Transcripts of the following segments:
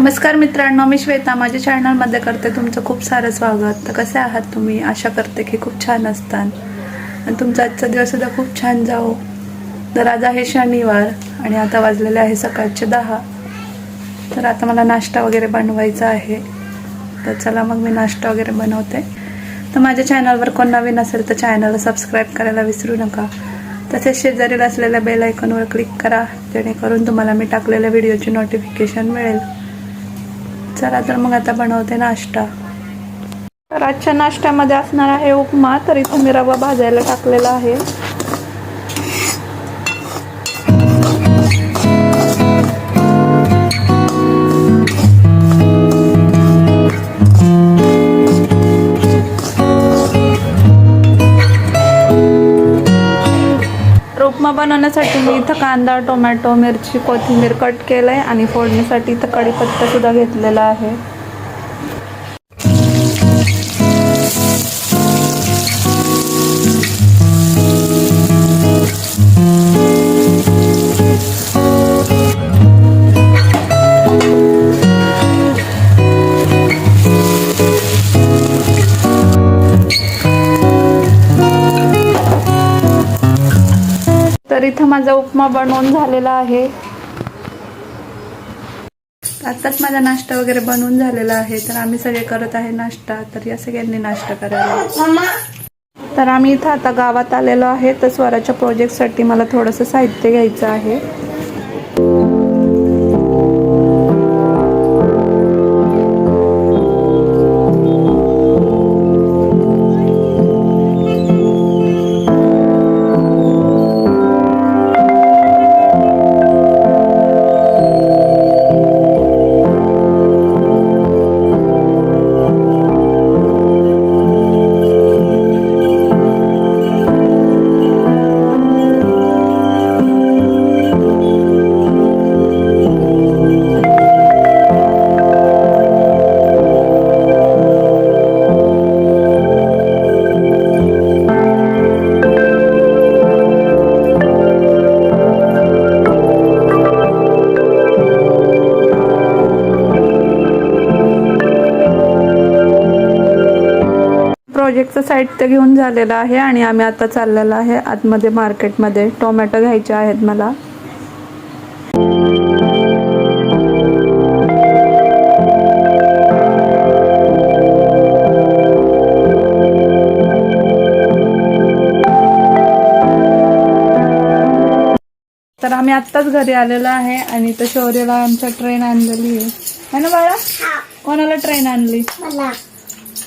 नमस्कार मित्रांनो, मी श्वेता माझ्या चॅनलमध्ये करते तुमचं खूप सारं स्वागत। तर कसे आहात तुम्ही? आशा करते की खूप छान असतान आणि तुमचा आजचा दिवस सुद्धा खूप छान जाओ। तर आज आहे शनिवार आणि आता वाजलेले आहे सकाळचे 10। तर आता मला नाश्ता वगैरे बनवायचा आहे, तर चला मग मी नाश्ता वगैरे बनवते। तर माझ्या चॅनलवर कोण नवीन असेल तर चॅनलला सबस्क्राईब करायला विसरू नका। तसेच शेजारील असलेल्या बेल आयकॉनवर क्लिक करा, जेणेकरून तुम्हाला मी टाकलेल्या व्हिडिओची नोटिफिकेशन मिळेल। चला तर मग आता बनवते नाश्ता। तर आजच्या नाश्त्यामध्ये असणार आहे उपमा। तर इथे मी रवा भाजायला टाकलेला आहे। उपमा बनवण्यासाठी मी इथं कांदा, टोमॅटो, मिरची, कोथिंबीर कट केलंय आणि फोडणीसाठी इथं कढीपत्ता सुद्धा घेतलेला आहे। तर इथं माझा उपमा बनवून झालेला आहे। आताच माझा नाश्ता वगैरे बनवून झालेला आहे। तर आम्ही सगळे करत आहे नाश्ता। तर या सगळ्यांनी नाश्ता करायला। तर आम्ही इथं आता गावात आलेलो आहे। तर स्वराच्या प्रोजेक्टसाठी मला थोडंसं साहित्य घ्यायचं आहे। प्रोजेक्टचं साहित्य घेऊन झालेलं आहे आणि आम्ही आता चाललेलो आहे आतमध्ये मार्केटमध्ये। टोमॅटो घ्यायचे आहेत मला। तर आम्ही आत्ताच घरी आलेलो आहे आणि तर शौर्यला आमच्या ट्रेन आणलेली आहे ना बाळा? कोणाला ट्रेन आणली?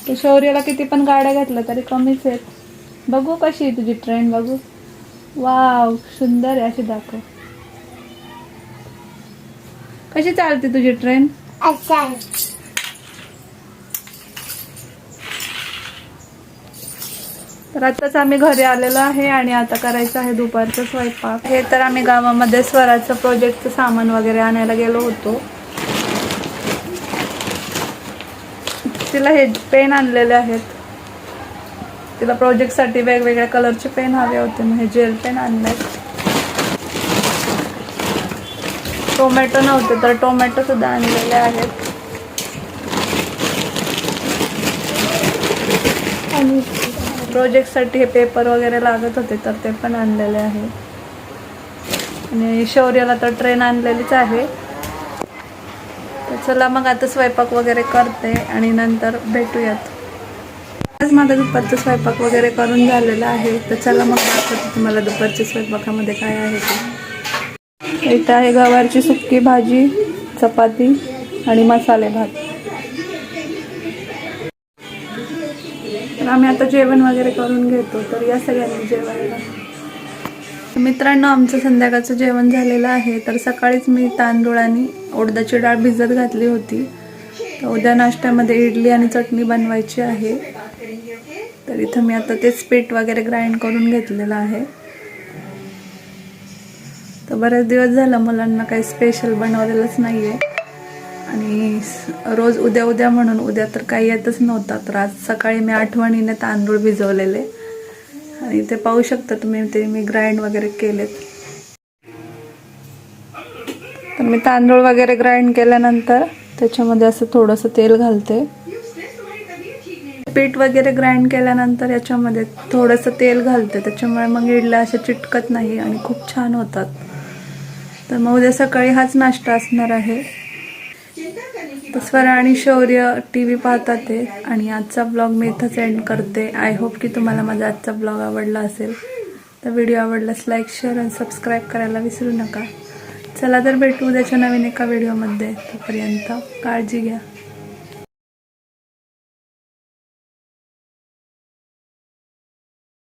तर शौर्याला किती पण गाड्या घातल्या तरी कमीच आहेत। बघू कशी आहे तुझी ट्रेन, बघू। वाव, सुंदर आहे, अशी दाखव। कशी चालते तुझी ट्रेन? तर आताच आम्ही घरी आलेलो आहे आणि आता करायचं आहे दुपारचा स्वयंपाक। हे तर आम्ही गावामध्ये स्वराचं प्रोजेक्टचं सामान वगैरे आणायला गेलो होतो। तिला हे पेन आणलेले आहेत। तिला प्रोजेक्टसाठी वेगवेगळ्या कलरचे पेन हवे होते, मग हे जेल पेन आणले। टोमॅटो नव्हते तर टोमॅटो सुद्धा आणलेले आहेत आणि प्रोजेक्टसाठी हे पेपर वगैरे लागत होते तर ते पण आणलेले आहे। आणि शौर्याला तर ट्रेन आणलेलीच आहे। तर चला मग आता स्वयंपाक वगैरे करते आणि नंतर भेटूयात। आज माझा दुपारचा स्वयंपाक वगैरे करून झालेला आहे। तर चला मग दाखवते तुम्हाला दुपारच्या स्वयंपाकामध्ये काय आहे ते। इथं आहे गवारची सुक्की भाजी, चपाती आणि मसाले भात। तर आम्ही आता जेवण वगैरे करून घेतो, तर या सगळ्यांनी जेवायला। मित्रांनो, आमचं संध्याकाळचं जेवण झालेलं आहे। तर सकाळीच मी तांदूळ आणि उडदाची डाळ भिजत घातली होती। तर उद्या नाश्त्यामध्ये इडली आणि चटणी बनवायची आहे। तर इथं मी आता तेच पीठ वगैरे ग्राइंड करून घेतलेलं आहे। तर बरेच दिवस झालं मुलांना काही स्पेशल बनवलेलंच नाहीये आणि रोज उद्या उद्या म्हणून उद्या तर काही येतच नव्हता। तर आज सकाळी मी आठवणीने तांदूळ भिजवलेले आणि ते पाहू शकता तुम्ही, ते मी ग्राइंड वगैरे केलेत। तर मी तांदूळ वगैरे ग्राइंड केल्यानंतर त्याच्यामध्ये असं थोडंसं तेल घालते. पीठ वगैरे ग्राइंड केल्यानंतर याच्यामध्ये थोडंसं तेल घालते, त्याच्यामुळे मग इडल्या अशा चिटकत नाही आणि खूप छान होतात. तर मग उद्या सकाळी हाच नाश्ता असणार आहे. तर स्वरा आणि शौर्य TV पाहतात ते. आणि आजचा ब्लॉग मी इथंच एंड करते. आय होप की तुम्हाला माझा आजचा ब्लॉग आवडला असेल. तर व्हिडिओ आवडल्यास लाईक, शेअर आणि सबस्क्राईब करायला विसरू नका. चला तर भेटू उद्याच्या नवीन एका व्हिडिओमध्ये. तोपर्यंत काळजी घ्या.